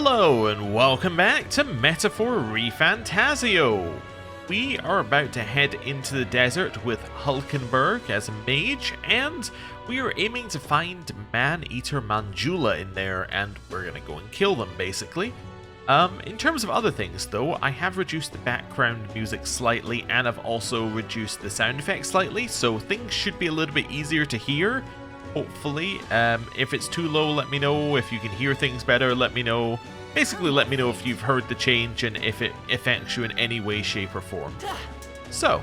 Hello and welcome back to Metaphor ReFantazio. We are about to head into the desert with Hulkenberg as a mage, and we are aiming to find Man-Eater Manjula in there, and we're going to go and kill them, basically. In terms of other things, though, I have reduced the background music slightly, and I've also reduced the sound effects slightly, so things should be a little bit easier to hear. Hopefully. If it's too low, let me know. If you can hear things better, let me know. Basically, let me know if you've heard the change and if it affects you in any way, shape, or form. So,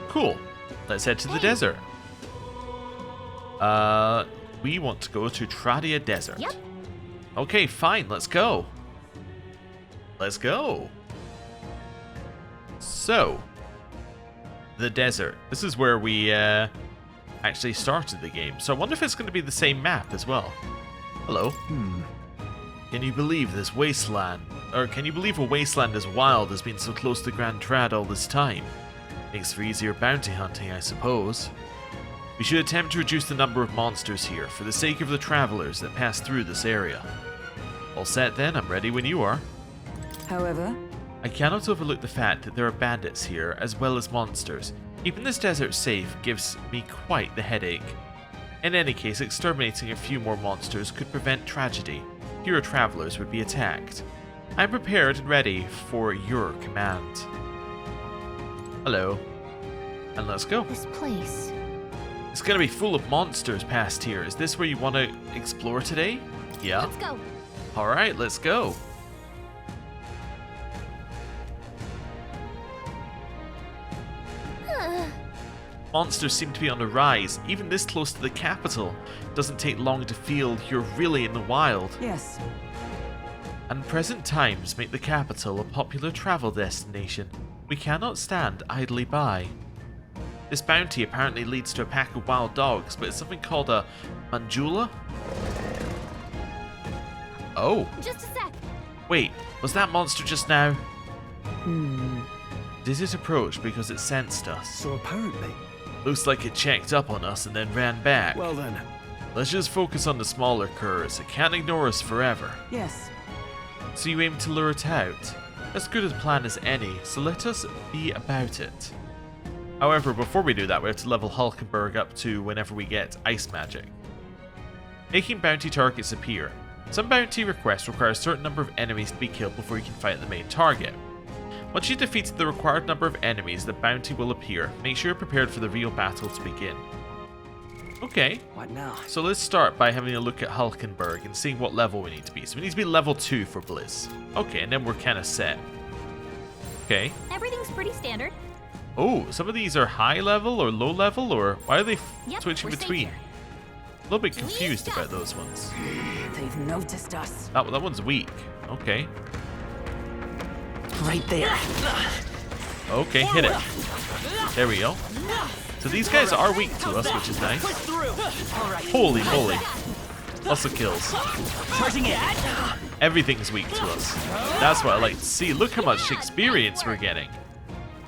cool. Let's head to the desert. We want to go to Tradia Desert. Yep. Okay, fine. Let's go. Let's go. So, the desert. This is where we actually started the game. So I wonder if it's going to be the same map as well. Hello. Can you believe this wasteland? Or can you believe a wasteland as wild has been so close to Grand Trad all this time? Makes for easier bounty hunting, I suppose. We should attempt to reduce the number of monsters here, for the sake of the travelers that pass through this area. All set then, I'm ready when you are. However, I cannot overlook the fact that there are bandits here, as well as monsters. Keeping this desert safe gives me quite the headache. In any case, exterminating a few more monsters could prevent tragedy. Fewer travelers would be attacked. I am prepared and ready for your command. Hello. And let's go. This place. It's gonna be full of monsters past here. Is this where you want to explore today? Yeah. Let's go. Alright, let's go. Monsters seem to be on the rise, even this close to the capital. Doesn't take long to feel you're really in the wild. yes. And present times make the capital a popular travel destination. We cannot stand idly by. This bounty apparently leads to a pack of wild dogs, but it's something called a Manjula? Oh, Just a sec. wait, was that monster just now? Did it approach because it sensed us? So apparently. Looks like it checked up on us and then ran back. Well then. Let's just focus on the smaller curs. It can't ignore us forever. Yes. So you aim to lure it out. As good a plan as any, so let us be about it. However, before we do that, we have to level Hulkenberg up to whenever we get ice magic. Making bounty targets appear. Some bounty requests require a certain number of enemies to be killed before you can fight the main target. Once you've defeated the required number of enemies, the bounty will appear. Make sure you're prepared for the real battle to begin. Okay, What now? so let's start by having a look at Hulkenberg and seeing what level we need to be. So we need to be level 2 for Bliss. Okay, and then we're kind of set. Okay. Everything's pretty standard. Oh, some of these are high level or low level, or why are they Yep, switching we're safe between? here. A little bit confused about those ones. They've noticed us. That one's weak. Okay. Right there. Okay, hit it. There we go. So these guys are weak to us, which is nice. Holy moly. Lots of kills. Everything's weak to us. That's what I like to see. Look how much experience we're getting.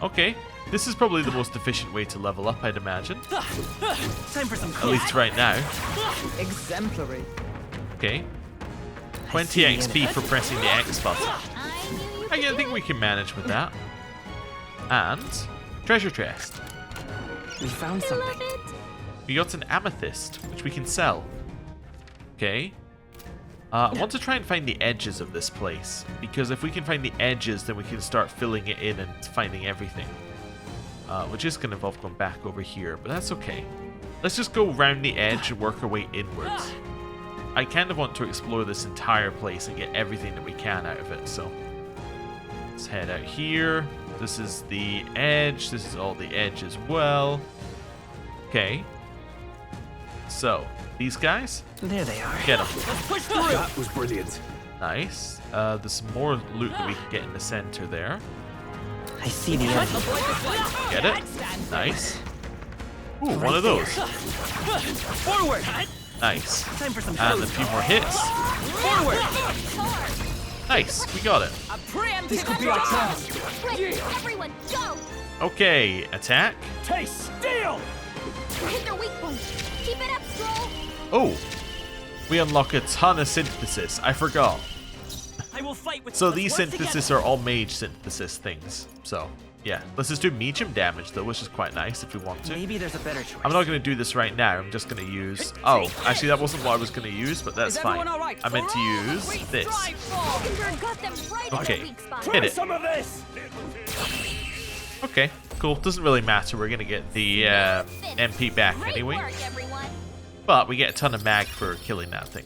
Okay. This is probably the most efficient way to level up, I'd imagine. Time for some At least right now. Exemplary. Okay. 20 XP for pressing the X button. I knew you I think we can manage with that. And treasure chest. We found I love something. it. We got an amethyst, which we can sell. Okay. I want to try and find the edges of this place, because if we can find the edges, then we can start filling it in and finding everything. Which is going to involve going back over here, but that's okay. Let's just go round the edge and work our way inwards. I kind of want to explore this entire place and get everything that we can out of it, so let's head out here. This is the edge. This is all the edge as well. Okay. So, these guys? There they are. Get them. That was brilliant. Nice. There's some more loot that we can get in the center there. I see the enemy. Get it? Nice. Ooh, one of those. Forward! Nice. Time for some And a few more hits. Forward! Nice. We got it. This could be our chance. Quick, everyone, go! Okay. Attack. Taste steel! Hit their weak point. Keep it up, Stroll. Oh. We unlock a ton of synthesis. I forgot. I will fight with So us these once synthesis are all mage synthesis things. So yeah, let's just do medium damage though, which is quite nice if we want to. Maybe there's a better choice. I'm not going to do this right now. I'm just going to use... Oh, actually that wasn't what I was going to use, but that's fine. I meant to use this. Hulkenberg got them right at Okay, the weak spot. hit it. Some of this. Okay, cool. Doesn't really matter. We're going to get the MP back Great anyway. work, everyone. But we get a ton of mag for killing that thing.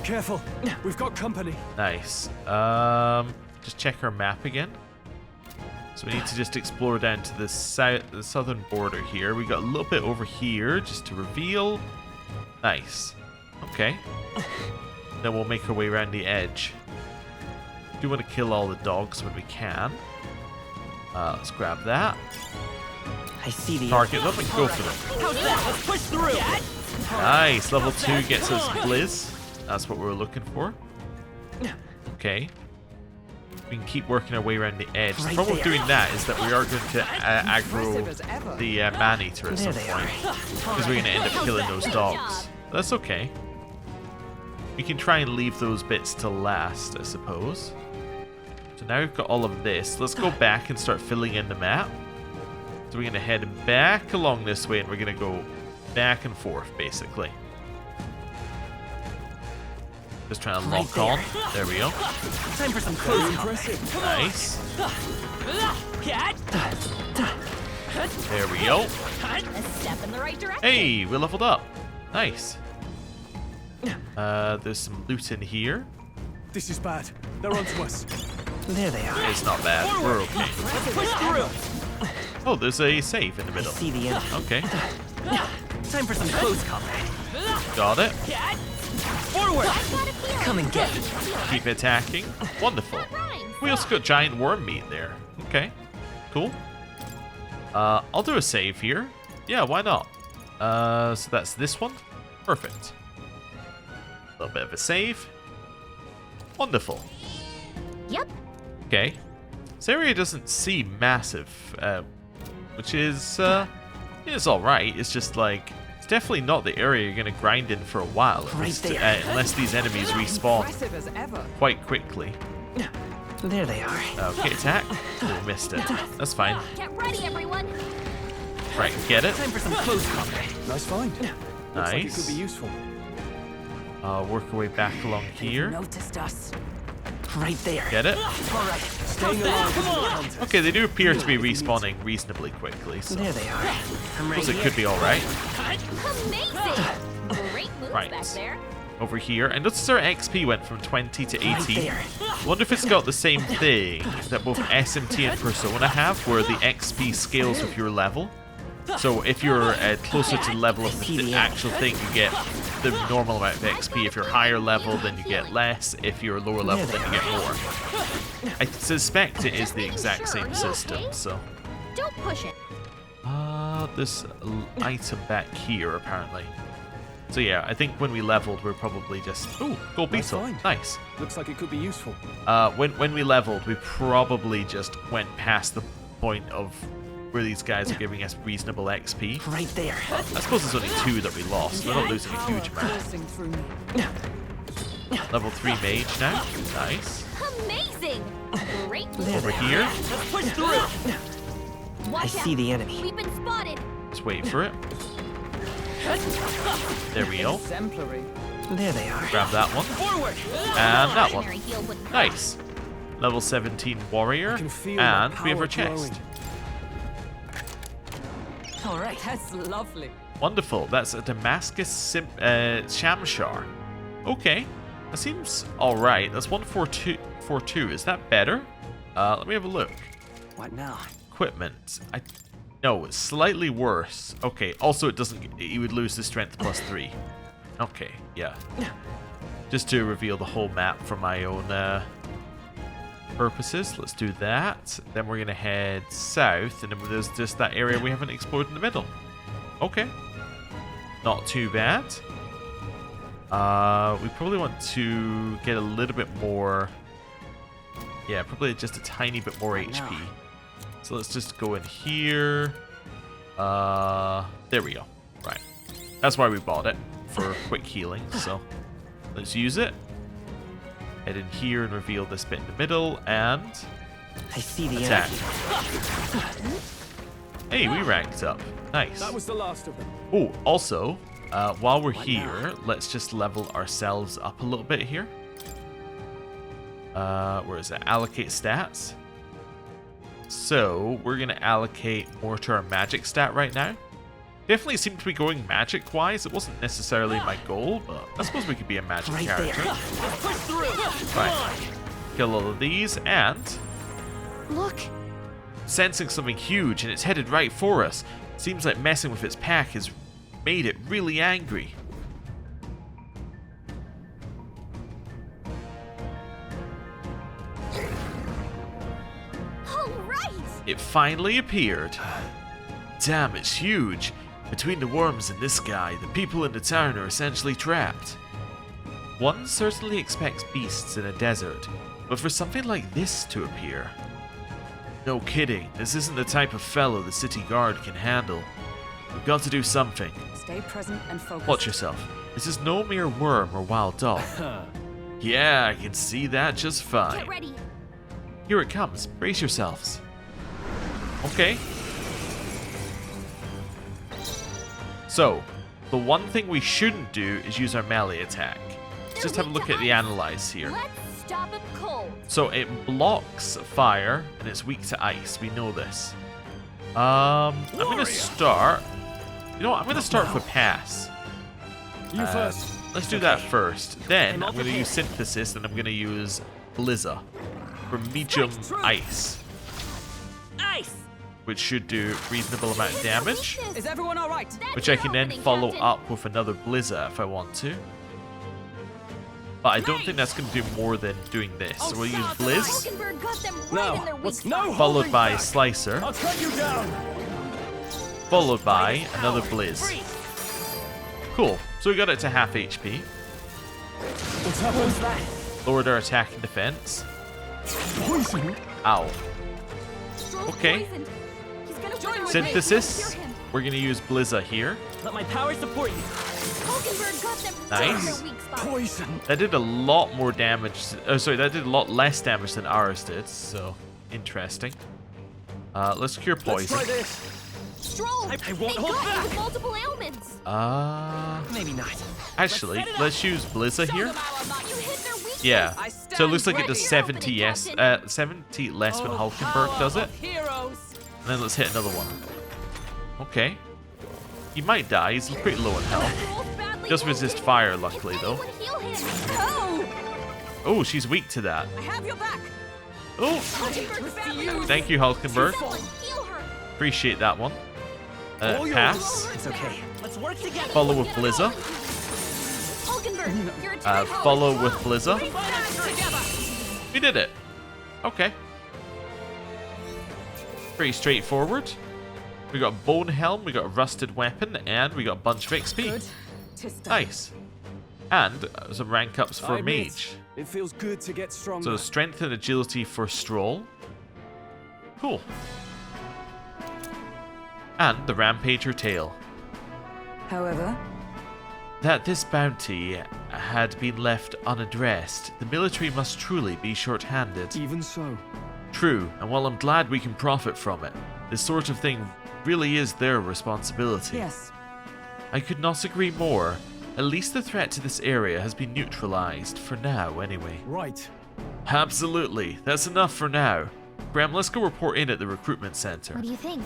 Careful. We've got company. Nice. Just check our map again. So we need to just explore down to the southern border here. We got a little bit over here just to reveal. Nice. Okay. Then we'll make our way around the edge. Do want to kill all the dogs when we can. Let's grab that. I see the Target them and go for them. How's that? Let's push through. Nice. Level 2 gets us Blizz. That's what we were looking for. Okay. We can keep working our way around the edge. The problem with doing that is that we are going to aggro the man-eater at some point. Because we're going to end up killing those dogs. That's okay. We can try and leave those bits to last, I suppose. So now we've got all of this. Let's go back and start filling in the map. So we're going to head back along this way and we're going to go back and forth, basically. Just trying to lock on. There we go. Time for some close Nice. There we go. A step in the right direction. Hey, we leveled up. Nice. There's some loot in here. This is bad. They're onto us. There they are. It's not bad. We're okay. Let's push through. Oh, there's a save in the I middle. see the enemy. Okay. Time for some close combat. Got it. Forward. Come and get it. Keep attacking. Wonderful. Rhymes. We also got giant worm meat there. Okay. Cool. I'll do a save here. Yeah, why not? So that's this one. Perfect. A little bit of a save. Wonderful. Yep. Okay. This area doesn't seem massive, which is, it's alright. It's just like, it's definitely not the area you're going to grind in for a while, at least, unless these enemies respawn quite quickly. There they are. Okay, attack. Oh, missed it. That's fine. Get ready, everyone. Right, get it. Time for some close combat. Nice find. Looks like it could Nice. be useful. Work our way back along here. Noticed us. Right there. Get it? All right. Staying alive isn't a contest. Okay, they do appear to be respawning reasonably quickly, so There they are. I'm right suppose it here. could be alright. Amazing. Great moves Right. back there. Over here. And notice our XP went from 20 to Right 80. there. Wonder if it's got the same thing that both SMT and Persona have, where the XP scales with your level. So if you're closer to the level of the actual thing, you get the normal amount of XP. If you're higher level, then you get less. If you're lower level, then you get more. I suspect it is the exact same system, so... Don't push it. This item back here, apparently. So yeah, I think when we leveled, we're probably just... Ooh, gold Nice beetle. find. Nice. Looks like it could be useful. When we leveled, we probably just went past the point of where these guys are giving us reasonable XP. Right there. I suppose there's only 2 that we lost. We're not losing a huge amount. Coursing through me. Level 3 mage now. Nice. Amazing. Great There moves. Over they are. here. Let's push through. Watch I see out. the enemy. We've been spotted. Just wait for it. There we go. Exemplary. There they are. Grab that one. Forward. And that one. Ordinary heal wouldn't cut. Nice. Level 17 warrior. I can feel the And we have power our chest. growing. All right. That's lovely. Wonderful. That's a Damascus Shamshar. Okay. That seems alright. That's 142. Is that better? Let me have a look. What now? Equipment. No, it's slightly worse. Okay. Also, it doesn't... You would lose the strength plus 3. Okay. Yeah. Just to reveal the whole map for my own purposes. Let's do that. Then we're going to head south. And then there's just that area we haven't explored in the middle. Okay. Not too bad. We probably want to get a little bit more... Yeah, probably just a tiny bit more HP. So let's just go in here. There we go. Right. That's why we bought it. For quick healing. So let's use it. Head in here and reveal this bit in the middle, and I see the attack. energy. Hey, we ranked up. Nice. That was the last of them. Oh, also, while we're here, let's just level ourselves up a little bit here. Where is it? Allocate stats. So, we're going to allocate more to our magic stat right now. Definitely seem to be going magic-wise. It wasn't necessarily my goal, but I suppose we could be a magic Right character. there. Push through. Right. Kill all of these, and Look, sensing something huge, and it's headed right for us. Seems like messing with its pack has made it really angry. all right. It finally appeared. Damn, it's huge. Between the worms and this guy, the people in the town are essentially trapped. One certainly expects beasts in a desert, but for something like this to appear... No kidding, this isn't the type of fellow the city guard can handle. We've got to do something. Stay present and focused. Watch yourself. This is no mere worm or wild dog. Yeah, I can see that just Get fine. ready. Here it comes. Brace yourselves. Okay. So, the one thing we shouldn't do is use our melee attack. Let's just have a look at the analyze here. Let's stop him cold. So it blocks fire and it's weak to ice. We know this. I'm gonna start. You know what? I'm gonna start with pass. You first. Let's do that first. Then I'm gonna use synthesis and I'm gonna use Blizza for medium ice, Ice! which should do reasonable amount of damage. Is everyone alright? Which I can then follow up with another Blizza if I want to. But I don't think that's going to do more than doing this. So we'll use Blizz, Falkenberg got them right No, in their weak what's spot. no followed holding by back. Slicer, I'll cut you down. followed by another Blizz. Cool. So we got it to half HP. What's happened? Lowered our attack and defense. Poison. Ow. Stroll's Okay. poisoned. He's gonna Join figure with a way to Synthesis. cure him. We're going to use Blizza here. Let my power support you. Falkenberg got them right in Nice. their weak spot. Poison. That did a lot more damage. Oh, sorry, that did a lot less damage than ours did. So, interesting. Let's cure Let's poison. try this. Stroll, I they won't hold got you back. with multiple ailments. Maybe not. Actually, let's use Blizza here. You hit their weak Yeah. I So it looks like it stand does ready. 70 yes, 70 less when Hulkenberg does it. Heroes. And then let's hit another one. Okay. He might die. He's pretty low in health. Stroll's badly Does resist wounded. fire, luckily, If though. anyone heal him. Oh! Oh, she's weak to that. I have your back. Oh, Falkenberg's badly wounded. thank you, Hulkenberg. Someone heal her. Appreciate that one. All yours. Pass. It's okay. Let's work together. Follow with Blizza. Falkenberg, your attack Follow with Blizza. Together. We did it. Okay. Pretty straightforward. We got Bone Helm, we got a Rusted Weapon, and we got a bunch of XP. Good to start. Nice. And some rank ups for I admit, Mage. It feels good to get stronger. So Strength and Agility for Stroll. Cool. And the Rampager Tail. However, That this bounty had been left unaddressed, the military must truly be short-handed. Even so. True, and while I'm glad we can profit from it, this sort of thing really is their responsibility. yes. I could not agree more. At least the threat to this area has been neutralized, for now anyway. Right. Absolutely, that's enough for now. Graham, let's go report in at the recruitment center. What do you think?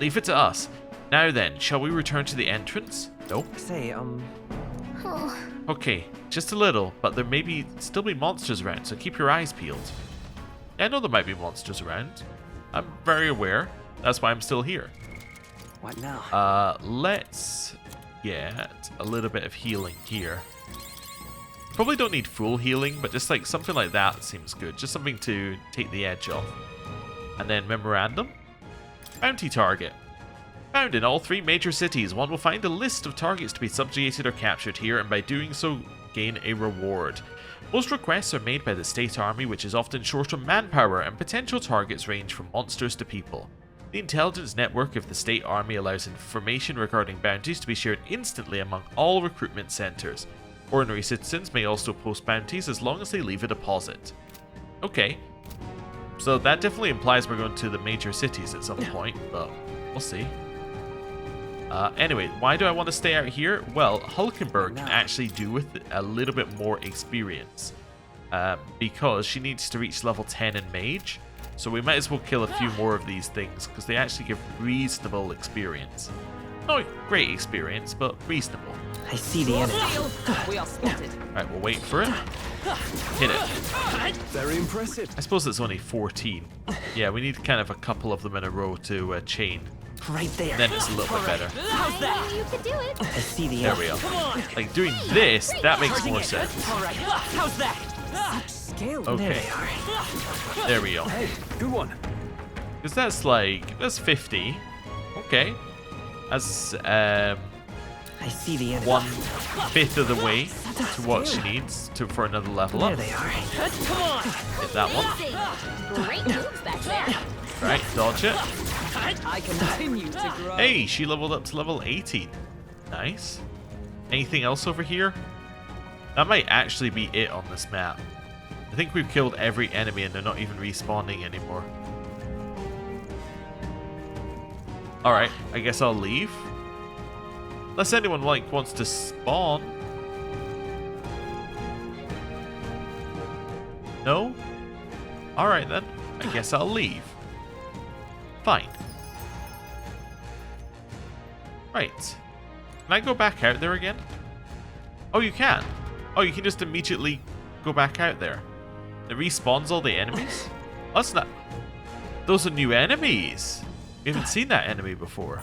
Leave it to us. Now then, shall we return to the entrance? Nope. Say, Oh, Okay, just a little, but there may still be monsters around, so keep your eyes peeled. I know there might be monsters around. I'm very aware. That's why I'm still here. what now? Let's get a little bit of healing here. Probably don't need full healing, but just like something like that seems good. Just something to take the edge off. And then memorandum. Bounty target. Found in all 3 major cities, one will find a list of targets to be subjugated or captured here, and by doing so, gain a reward. Most requests are made by the state army, which is often short on manpower, and potential targets range from monsters to people. The intelligence network of the state army allows information regarding bounties to be shared instantly among all recruitment centers. Ordinary citizens may also post bounties as long as they leave a deposit. Okay. So that definitely implies we're going to the major cities at some point, but we'll see. Anyway, why do I want to stay out here? Well, Hulkenberg can actually do with a little bit more experience. Because she needs to reach level 10 in Mage. So we might as well kill a few more of these things, because they actually give reasonable experience. Not great experience, but reasonable. I see the enemy. We are spotted. Alright, we'll wait for it. Hit it. Very impressive. I suppose it's only 14. Yeah, we need kind of a couple of them in a row to chain. Right there. Then it's a little bit better. How's that? You can do it. I see the There enemy. we go. Like, doing this, that makes more sense. All right. How's that? Skill. There Okay. they are. There we go. Hey, good one. Because that's like, that's 50. Okay. That's I see the enemy. 1/5 of the way to what she needs for another level There up. they are. Hit that one. Amazing. Great moves back there. Right, dodge it. I continue to grow. Hey, she leveled up to level 18. Nice. Anything else over here? That might actually be it on this map. I think we've killed every enemy and they're not even respawning anymore. Alright, I guess I'll leave. Unless anyone wants to spawn. No? Alright then. I guess I'll leave. Fine. Right. Can I go back out there again? Oh, you can. Oh, you can just immediately go back out there. It respawns all the enemies? That's not... Those are new enemies. We haven't seen that enemy before.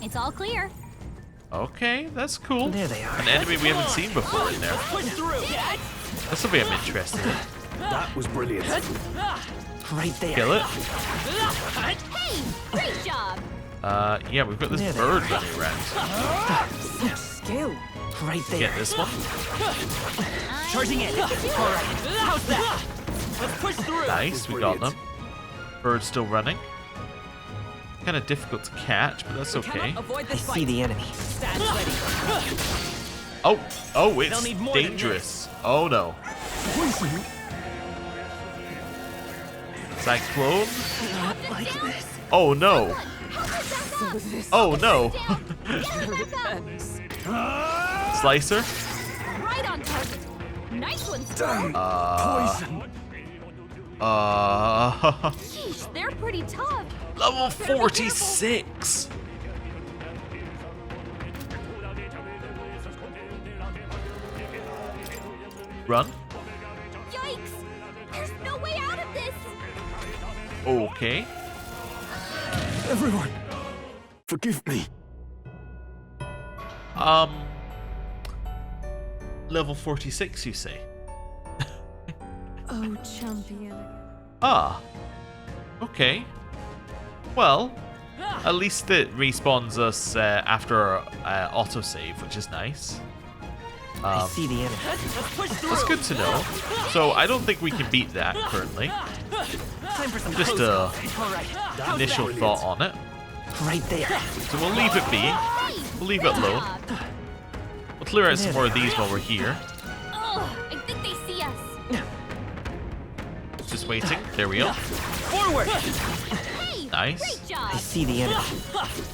It's all clear. Okay, that's cool. There they are. An enemy we haven't seen before in there. This will be interesting. That was brilliant. Right there. Kill it. Hey, great job. Yeah, we've got this There they bird are. running around. Skill. Right there. Get this one. Charging in. All right. How's that? Let's push through. Nice, we got them. Bird's still running. Kind of difficult to catch, but that's okay. Avoid I this see the enemy. Stand ready. Oh, They'll it's need more than dangerous. Oh no. Poison. Cyclone? Not like this. Oh no. Oh no. Slicer? Right on target. Nice one, Damn. Star. Poison. Sheesh, they're pretty tough. Level 46. Run. Yikes! There's no way out of this. Okay. Everyone, forgive me. Level 46, you say? Oh, champion. Ah. Okay. Well, at least it respawns us after autosave, which is nice. I see the enemy. That's good to know. So I don't think we can beat that currently. Time for some Just close a calls. All right. initial thought on it. Right there. So we'll leave it be. Hey, We'll leave it alone. We'll clear out some more of these while we're here. Oh, I think they see us. Just waiting. There we go. Forward. Hey, Nice. great I job. see the enemy.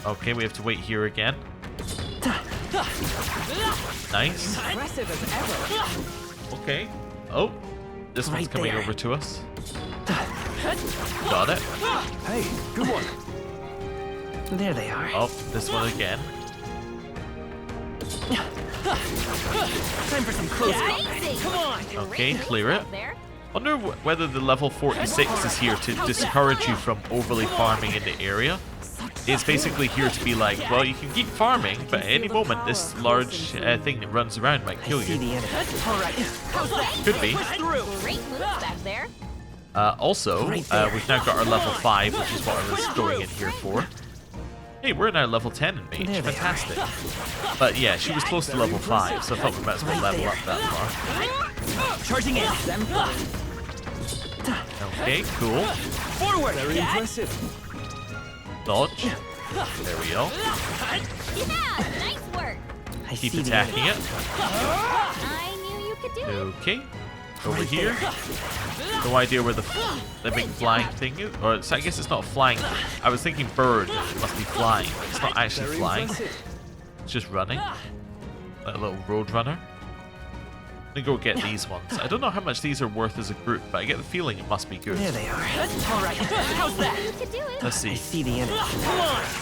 Okay, we have to wait here again. Nice. Aggressive as ever. Okay. Oh, this one's Right coming there. over to us. Got it. Hey, good one. There they are. Oh, this one again. Time for some close calls. Amazing. Come on. Okay, Great clear moves it. out there. Wonder whether the level 46 is here to discourage you from overly farming in the area. It's basically here to be like, well, you can keep farming, but at any moment this large thing that runs around might I kill see you. the enemy. All right. How's that? Could be. Great moves back there. Also, Right there. we've now got our level 5, which is what I was going in here for. Hey, we're now level 10 in Mage. There they are. Fantastic. But yeah, she was close to level 5, so I thought we might as well level up that far. Charging in. Okay, cool. Forward. Very impressive. Dodge. There we go. Yeah, nice work. I Keep see the attacking enemy. it. I could do it. Okay. Over here. No idea where the big flying thing is. Or I guess it's not flying. I was thinking bird. It must be flying. It's not actually Very flying. impressive. It's just running. Like a little road runner. I'm gonna go get these ones. I don't know how much these are worth as a group, but I get the feeling it must be good. There they are. All right. How's that? You could do it. Let's I see. see the enemy.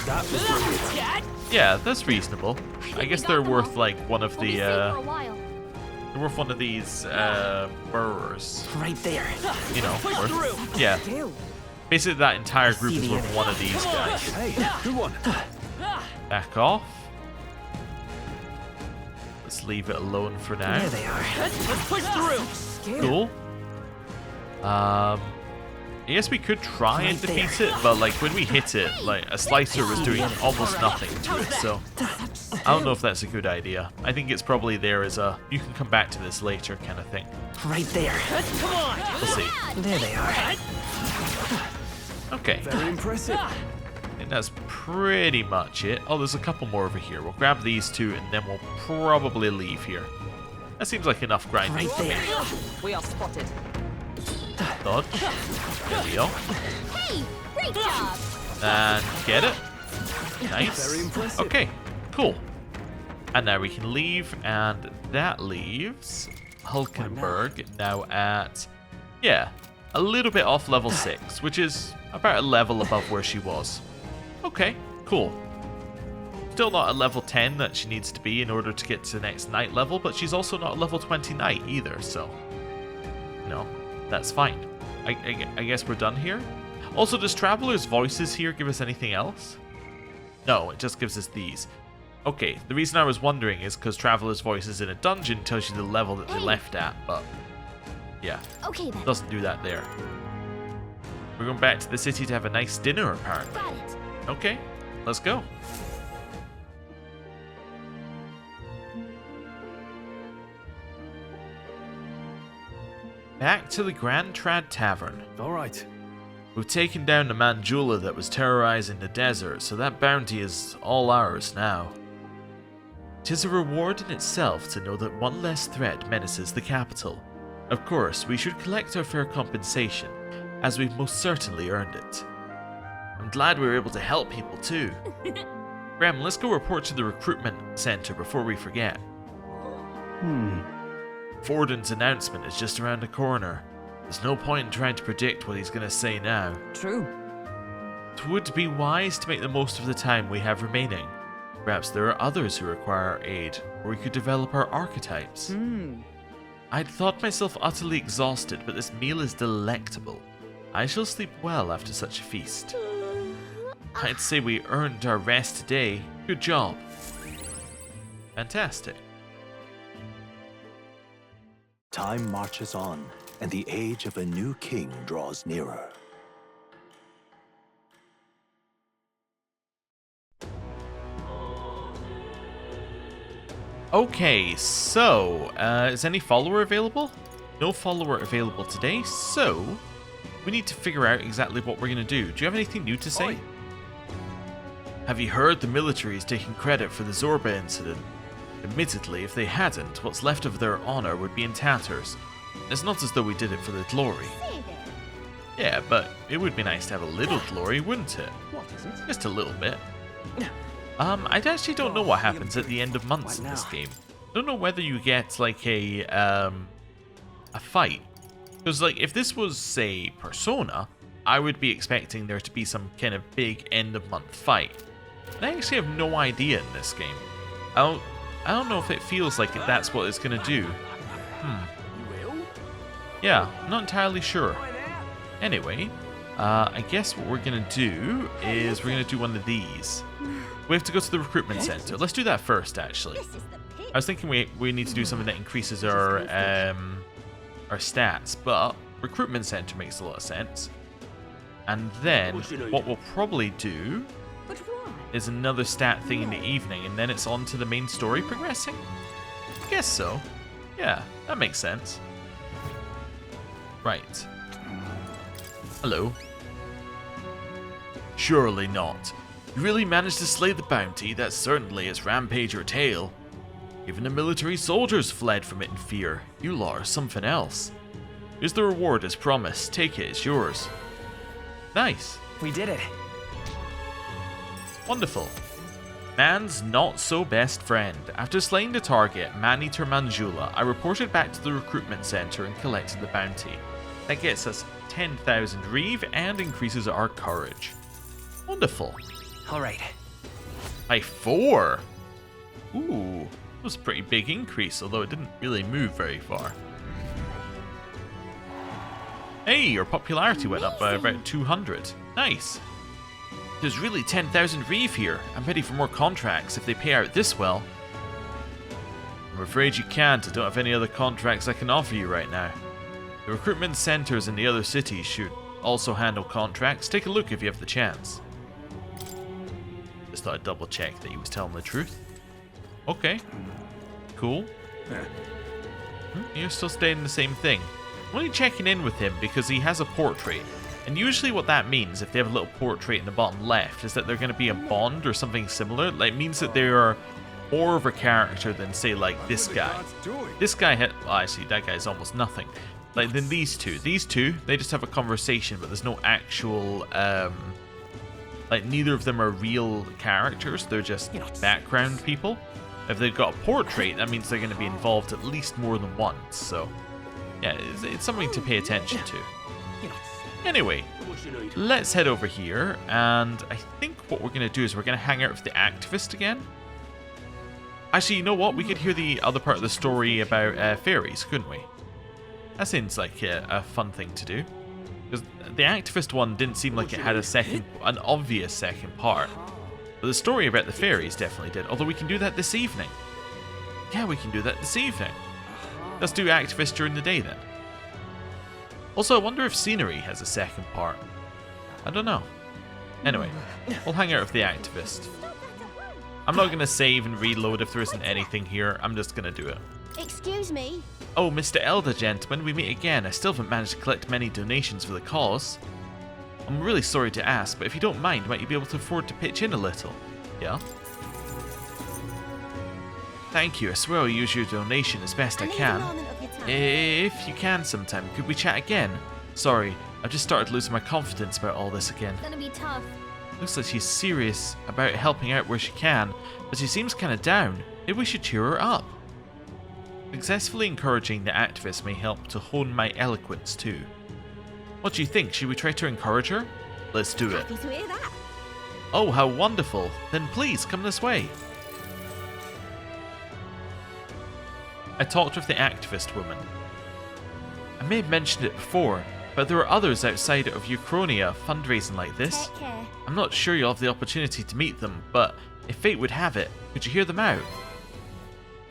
That was brilliant. Yeah, that's reasonable. I guess they're worth like one of We'll be the safe for a while. they're worth one of these burrowers. Right there. You know, Push worth, through. yeah. Basically that entire group see is the worth enemy. one of these guys. Hey, good one. Back off. Let's leave it alone for now. There they are. Let's push through. Cool. I guess we could try and Right defeat it, but like when we hit it, like a slicer was doing almost nothing to it, so I don't know if that's a good idea. I think it's probably there as a you can come back to this later kind of thing. Right there. Come on. We'll see. There they are. Okay. Very impressive. I think that's pretty much it. Oh, there's a couple more over here. We'll grab these two and then we'll probably leave here. That seems like enough grinding Right for me. there. We are spotted. Dodge. There we go. Hey, great job. And get it. Nice. Very impressive. Okay, cool. And now we can leave, and that leaves Hulkenberg now at, yeah, a little bit off level 6, which is about a level above where she was. Okay, cool. Still not at level 10 that she needs to be in order to get to the next knight level, but she's also not a level 20 knight either, so, you know, that's fine. I guess we're done here. Also, does Traveler's Voices here give us anything else? No, it just gives us these. Okay, the reason I was wondering is because Traveler's Voices in a dungeon tells you the level that they left at, but yeah, Okay then. doesn't do that there. We're going back to the city to have a nice dinner, apparently. Got it. Okay, let's go. Back to the Grand Trad Tavern. All right. We've taken down the Manjula that was terrorizing the desert, so that bounty is all ours now. 'Tis a reward in itself to know that one less threat menaces the capital. Of course, we should collect our fair compensation, as we've most certainly earned it. I'm glad we were able to help people too. Graham, let's go report to the recruitment center before we forget. Forden's announcement is just around the corner. There's no point in trying to predict what he's going to say now. True. It would be wise to make the most of the time we have remaining. Perhaps there are others who require our aid, or we could develop our archetypes. I'd thought myself utterly exhausted, but this meal is delectable. I shall sleep well after such a feast. I'd say we earned our rest today. Good job. Fantastic. Time marches on, and the age of a new king draws nearer. Okay, so, is any follower available? No follower available today, so we need to figure out exactly what we're going to do. Do you have anything new to say? Oi. Have you heard the military is taking credit for the Zorba incident? Admittedly, if they hadn't, what's left of their honor would be in tatters. It's not as though we did it for the glory. Say there. Yeah, but it would be nice to have a little glory, wouldn't it? What is it? Just a little bit. I actually don't know what happens at the end of months in this game. I don't know whether you get like a fight. Because like if this was say Persona, I would be expecting there to be some kind of big end of month fight. And I actually have no idea in this game. I don't know if it feels like that's what it's gonna do. Yeah, I'm not entirely sure. Anyway, I guess what we're gonna do is we're gonna do one of these. We have to go to the recruitment center. Let's do that first, actually. This is the pig. I was thinking we need to do something that increases our stats, but recruitment center makes a lot of sense. And then what we'll probably do But why? is another stat thing in the evening, and then it's on to the main story progressing. I guess so. Yeah, that makes sense. Right. Hello. Surely not. You really managed to slay the bounty? That certainly is rampage or tail. Even the military soldiers fled from it in fear. You lot are something else. Here's the reward as promised. Take it, it's yours. Nice. We did it. Wonderful. Man's not-so-best friend. After slaying the target, Man-Eater Manjula, I reported back to the recruitment center and collected the bounty. That gets us 10,000 Reeve and increases our courage. Wonderful. Alright. By 4! Ooh, that was a pretty big increase, although it didn't really move very far. Hey, your popularity went up by about 200. Nice. There's really 10,000 Reeve here. I'm ready for more contracts if they pay out this well. I'm afraid you can't. I don't have any other contracts I can offer you right now. The recruitment centers in the other cities should also handle contracts. Take a look if you have the chance. Just thought I'd double check that he was telling the truth. Okay. Cool. You're still staying the same thing. I'm only checking in with him because he has a portrait. And usually what that means, if they have a little portrait in the bottom left, is that they're going to be a Bond or something similar. Like, it means that they are more of a character than, say, like this guy. This guy had... Well, actually, that guy's almost nothing. Like, than these two. These two, they just have a conversation, but there's no actual... like, neither of them are real characters. They're just background people. If they've got a portrait, that means they're going to be involved at least more than once. So, yeah, it's something to pay attention to. Anyway, let's head over here, and I think what we're going to do is we're going to hang out with the activist again. Actually, you know what? We could hear the other part of the story about fairies, couldn't we? That seems like a fun thing to do. Because the activist one didn't seem like it had an obvious second part. But the story about the fairies definitely did, although we can do that this evening. Yeah, we can do that this evening. Let's do activist during the day then. Also, I wonder if scenery has a second part. I don't know. Anyway, we'll hang out with the activist. I'm not going to save and reload if there isn't anything here. I'm just going to do it. Excuse me. Oh, Mr. Elder, gentlemen, we meet again. I still haven't managed to collect many donations for the cause. I'm really sorry to ask, but if you don't mind, might you be able to afford to pitch in a little? Yeah? Thank you. I swear I'll use your donation as best I can. If you can sometime, could we chat again? Sorry, I've just started losing my confidence about all this again. It's gonna be tough. Looks like she's serious about helping out where she can, but she seems kind of down. Maybe we should cheer her up. Successfully encouraging the activist may help to hone my eloquence too. What do you think? Should we try to encourage her? Let's do it. Happy to hear that. Oh, how wonderful. Then please, come this way. I talked with the activist woman. I may have mentioned it before, but there are others outside of Uchronia fundraising like this. Take care. I'm not sure you'll have the opportunity to meet them, but if fate would have it, could you hear them out?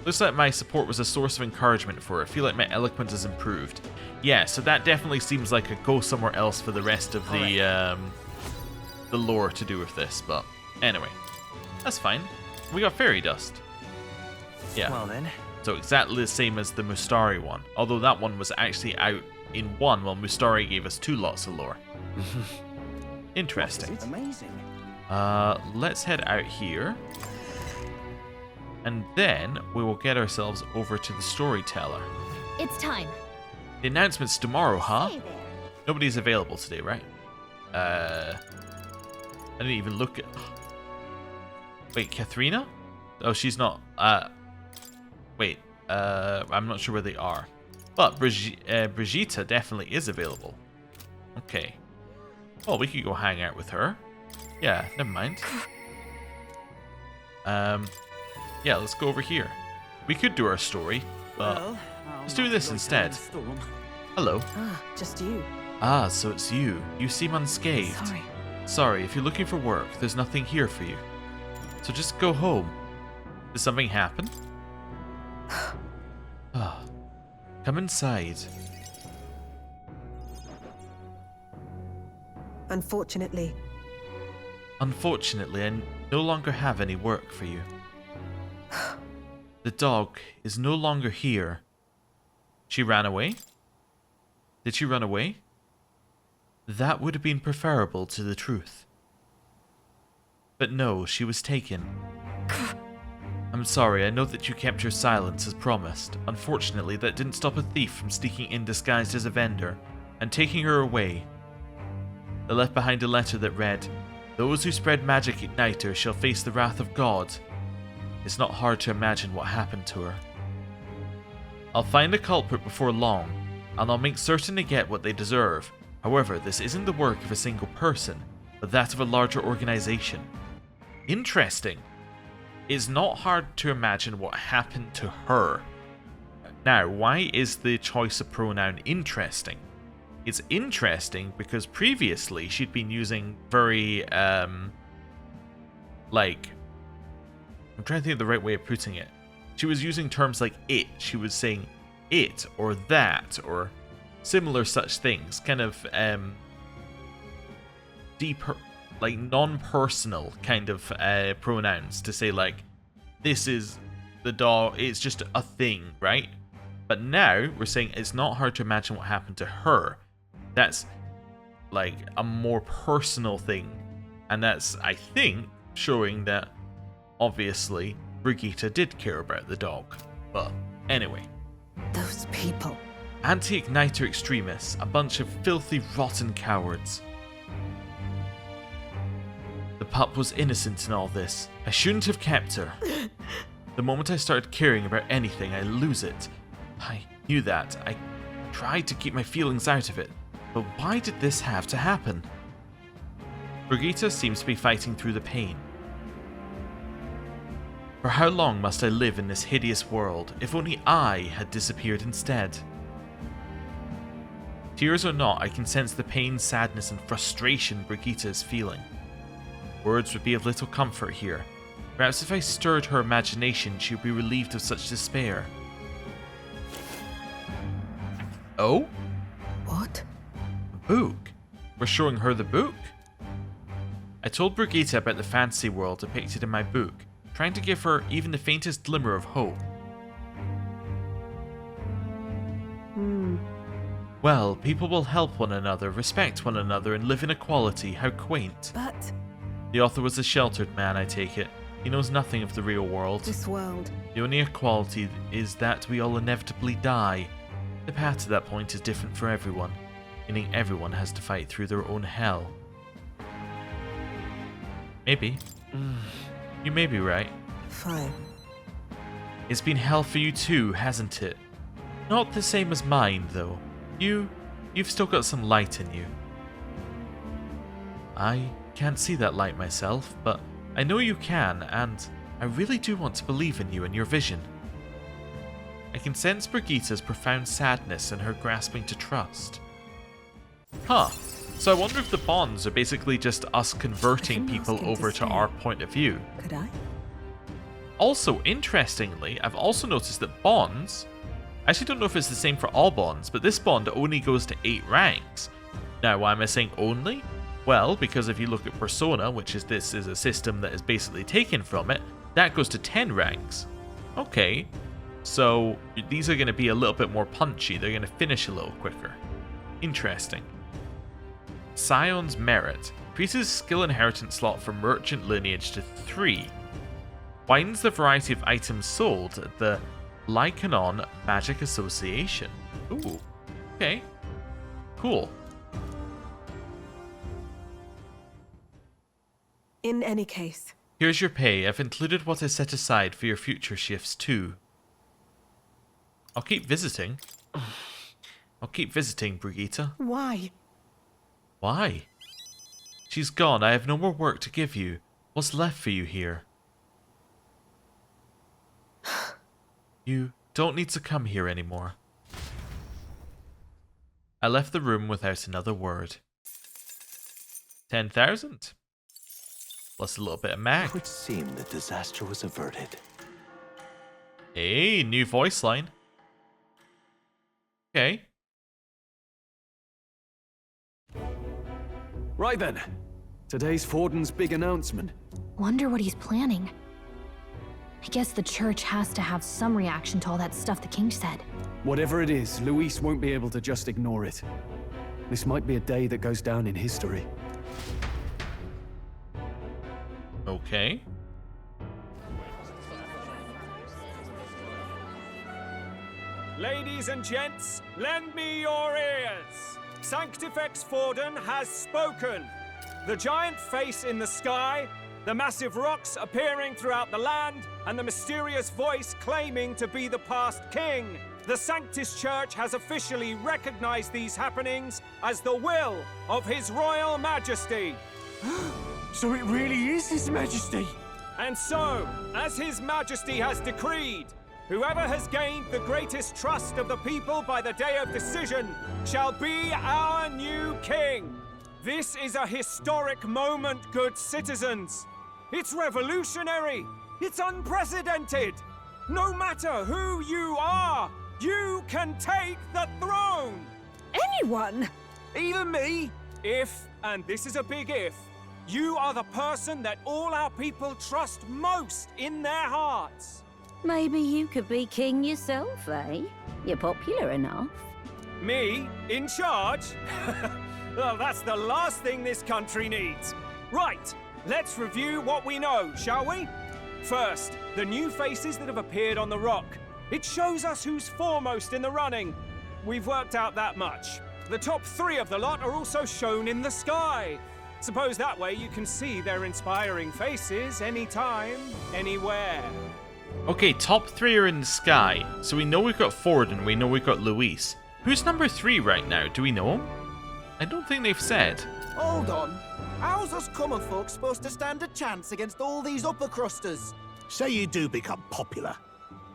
Looks like my support was a source of encouragement for her. I feel like my eloquence has improved. Yeah, so that definitely seems like a go somewhere else for the rest of the lore to do with this, but anyway. That's fine. We got fairy dust. Yeah. Well then. So exactly the same as the Mustari one, although that one was actually out in one, while Mustari gave us 2 lots of lore. Interesting. Amazing. Let's head out here. And then we will get ourselves over to the storyteller. It's time. The announcement's tomorrow, huh? Hey there. Nobody's available today, right? I didn't even look at... Wait, Katharina? Oh, she's not... Wait, I'm not sure where they are. But Brigitta definitely is available. Okay. Well, we could go hang out with her. Yeah, never mind. Yeah, let's go over here. We could do our story, but let's do this instead. Hello. Ah, just you. Ah, so it's you. You seem unscathed. Sorry. Sorry, if you're looking for work, there's nothing here for you. So just go home. Did something happen? Ah, come inside. Unfortunately, Unfortunately, I no longer have any work for you. The dog is no longer here. She ran away? Did she run away? That would have been preferable to the truth. But no, she was taken. I'm sorry, I know that you kept your silence as promised. Unfortunately, that didn't stop a thief from sneaking in disguised as a vendor and taking her away. They left behind a letter that read, "Those who spread magic igniter shall face the wrath of God." It's not hard to imagine what happened to her. I'll find the culprit before long, and I'll make certain they get what they deserve. However, this isn't the work of a single person, but that of a larger organization. Interesting. It's not hard to imagine what happened to her. Now, why is the choice of pronoun interesting? It's interesting because previously she'd been using very, I'm trying to think of the right way of putting it. She was using terms like it. She was saying it or that or similar such things. Kind of deeper, like non-personal kind of pronouns to say like, this is the dog, it's just a thing, right? But now we're saying it's not hard to imagine what happened to her. That's like a more personal thing. And that's, I think, showing that obviously Brigitta did care about the dog. But anyway. Those people. Anti-Igniter extremists, a bunch of filthy, rotten cowards. The pup was innocent in all this. I shouldn't have kept her. The moment I started caring about anything, I lose it. I knew that. I tried to keep my feelings out of it. But why did this have to happen? Brigitta seems to be fighting through the pain. For how long must I live in this hideous world? If only I had disappeared instead. Tears or not, I can sense the pain, sadness, and frustration Brigitta is feeling. Words would be of little comfort here. Perhaps if I stirred her imagination, she would be relieved of such despair. Oh? What? A book? We're showing her the book? I told Brigitta about the fantasy world depicted in my book, trying to give her even the faintest glimmer of hope. Well, people will help one another, respect one another, and live in equality. How quaint. But The author was a sheltered man, I take it. He knows nothing of the real world. this world. The only equality is that we all inevitably die. The path to that point is different for everyone, meaning everyone has to fight through their own hell. Maybe. You may be right. Fine. It's been hell for you too, hasn't it? Not the same as mine, though. You've still got some light in you. I can't see that light myself, but I know you can, and I really do want to believe in you and your vision. I can sense Brigitta's profound sadness and her grasping to trust. Huh. So I wonder if the bonds are basically just us converting can people ask him over to to stay. our point of view. Could I? Also, interestingly, I've also noticed that bonds, I actually don't know if it's the same for all bonds, but this bond only goes to 8 ranks. Now, why am I saying only? Well, because if you look at Persona, which is this is a system that is basically taken from it, that goes to 10 ranks. Okay, so these are going to be a little bit more punchy. They're going to finish a little quicker. Interesting. Scion's Merit increases skill inheritance slot for merchant lineage to 3. Widens the variety of items sold at the Lycanon Magic Association. Ooh, okay, cool. In any case, Here's your pay. I've included what I set aside for your future shifts too. I'll keep visiting. I'll keep visiting, Brigitta. why? Why? She's gone. I have no more work to give you. What's left for you here? You don't need to come here anymore. I left the room without another word. 10,000. Plus a little bit of mag. It would seem that disaster was averted. Hey, new voice line. Okay. Right then. Today's Forden's big announcement. Wonder what he's planning. I guess the church has to have some reaction to all that stuff the king said. Whatever it is, Luis won't be able to just ignore it. This might be a day that goes down in history. Okay. Ladies and gents, lend me your ears. Sanctifex Forden has spoken. The giant face in the sky, the massive rocks appearing throughout the land, and the mysterious voice claiming to be the past king. The Sanctist Church has officially recognized these happenings as the will of His Royal Majesty. So it really is His Majesty! And so, as His Majesty has decreed, whoever has gained the greatest trust of the people by the day of decision shall be our new king. This is a historic moment, good citizens. It's revolutionary. It's unprecedented. No matter who you are, you can take the throne. Anyone? Even me? If, and this is a big if, you are the person that all our people trust most in their hearts. Maybe you could be king yourself, eh? You're popular enough. Me? In charge? Well, that's the last thing this country needs. Right, let's review what we know, shall we? First, the new faces that have appeared on the rock. It shows us who's foremost in the running. We've worked out that much. The top 3 of the lot are also shown in the sky. Suppose that way you can see their inspiring faces anytime, anywhere. Okay, top 3 are in the sky. So we know we've got Ford and we know we've got Luis. Who's number 3 right now? Do we know him? I don't think they've said. Hold on. How's us common folk supposed to stand a chance against all these upper crusters? Say you do become popular.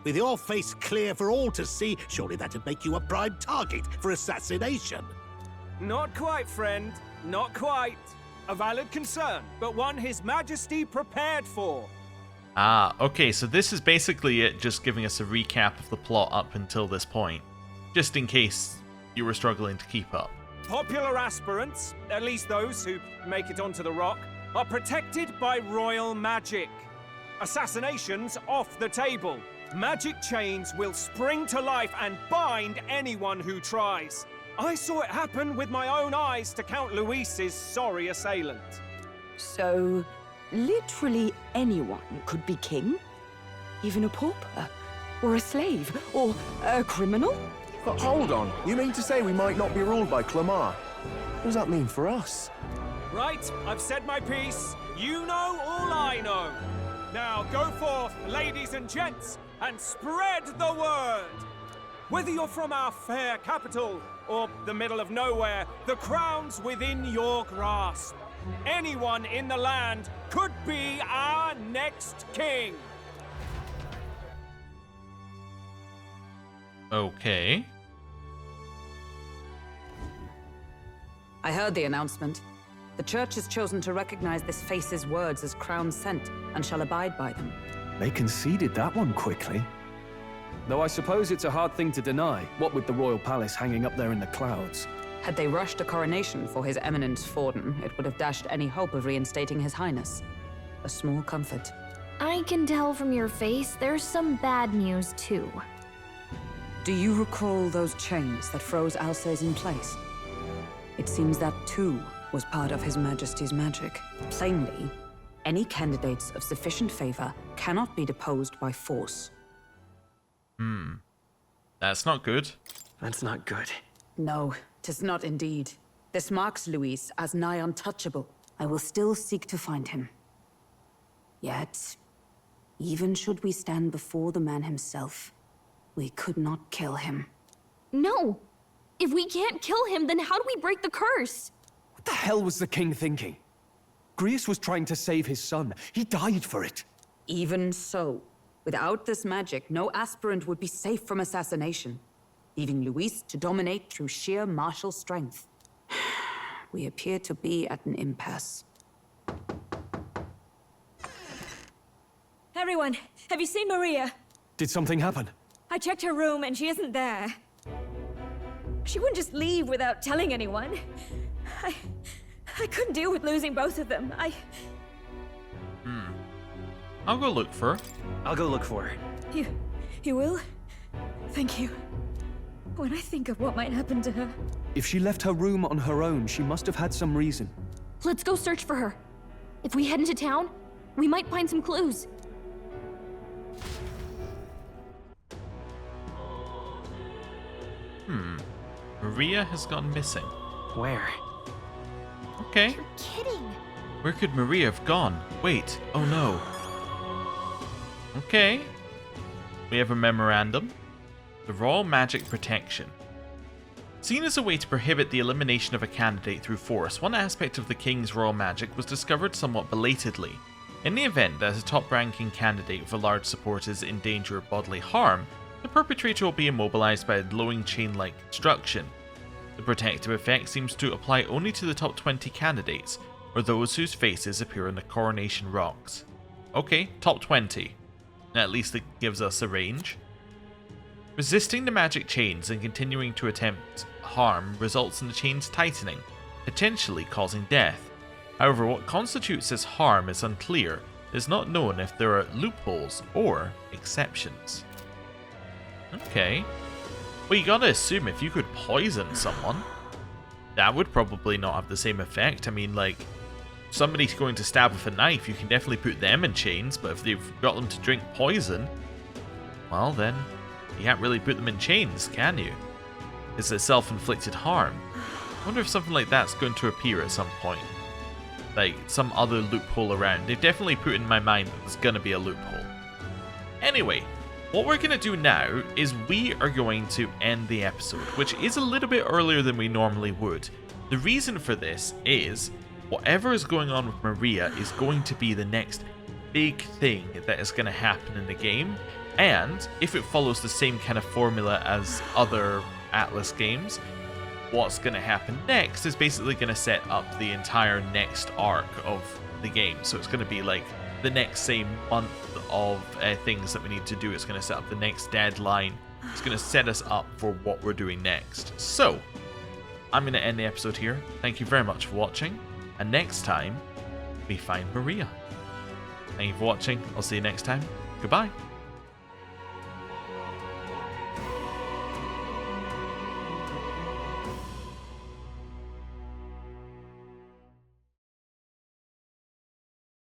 With your face clear for all to see, surely that'd make you a prime target for assassination. Not quite, friend. Not quite. A valid concern, but one His Majesty prepared for. Ah, okay, so this is basically it, just giving us a recap of the plot up until this point. Just in case you were struggling to keep up. Popular aspirants, at least those who make it onto the rock, are protected by royal magic. Assassinations off the table. Magic chains will spring to life and bind anyone who tries. I saw it happen with my own eyes to Count Luis's sorry assailant. So, literally anyone could be king? Even a pauper? Or a slave? Or a criminal? But hold on, you mean to say we might not be ruled by Clamar? What does that mean for us? Right, I've said my piece. You know all I know. Now go forth, ladies and gents, and spread the word. Whether you're from our fair capital or the middle of nowhere, the crown's within your grasp. Anyone in the land could be our next king. Okay. I heard the announcement. The church has chosen to recognize this face's words as crown sent and shall abide by them. They conceded that one quickly. Though I suppose it's a hard thing to deny, what with the royal palace hanging up there in the clouds. Had they rushed a coronation for His Eminence Forden, it would have dashed any hope of reinstating His Highness. A small comfort. I can tell from your face there's some bad news too. Do you recall those chains that froze Alsace in place? It seems that too was part of His Majesty's magic. Plainly, any candidates of sufficient favor cannot be deposed by force. That's not good. That's not good. No, 'tis not indeed. This marks Luis as nigh untouchable. I will still seek to find him. Yet, even should we stand before the man himself, we could not kill him. No! If we can't kill him, then how do we break the curse? What the hell was the king thinking? Grius was trying to save his son. He died for it. Even so, without this magic, no aspirant would be safe from assassination, leaving Luis to dominate through sheer martial strength. We appear to be at an impasse. Everyone, have you seen Maria? Did something happen? I checked her room and she isn't there. She wouldn't just leave without telling anyone. I couldn't deal with losing both of them. I'll go look for her. I'll go look for her. You will? Thank you. When I think of what might happen to her... If she left her room on her own, she must have had some reason. Let's go search for her. If we head into town, we might find some clues. Maria has gone missing. Where? Okay. You're kidding. Where could Maria have gone? Wait, oh no. Okay. We have a memorandum. The Royal Magic Protection. Seen as a way to prohibit the elimination of a candidate through force, one aspect of the King's royal magic was discovered somewhat belatedly. In the event that a top-ranking candidate with a large support is in danger of bodily harm, the perpetrator will be immobilized by a glowing chain-like construction. The protective effect seems to apply only to the top 20 candidates, or those whose faces appear on the coronation rocks. Okay, top 20. At least it gives us a range. Resisting the magic chains and continuing to attempt harm results in the chains tightening, potentially causing death. However, what constitutes as harm is unclear. It is not known if there are loopholes or exceptions. Okay. Well, you gotta assume if you could poison someone, that would probably not have the same effect. I mean, like, somebody's going to stab with a knife, you can definitely put them in chains, but if they've got them to drink poison, well then, you can't really put them in chains, can you? It's a self-inflicted harm. I wonder if something like that's going to appear at some point. Like, some other loophole around. They've definitely put in my mind that there's going to be a loophole. Anyway, what we're going to do now is we are going to end the episode, which is a little bit earlier than we normally would. The reason for this is, whatever is going on with Maria is going to be the next big thing that is going to happen in the game, and if it follows the same kind of formula as other Atlus games, what's going to happen next is basically going to set up the entire next arc of the game. So it's going to be like the next same month of things that we need to do. It's going to set up the next deadline. It's going to set us up for what we're doing next. So I'm going to end the episode here. Thank you very much for watching, and next time we find Maria. Thank you for watching. I'll see you next time. Goodbye.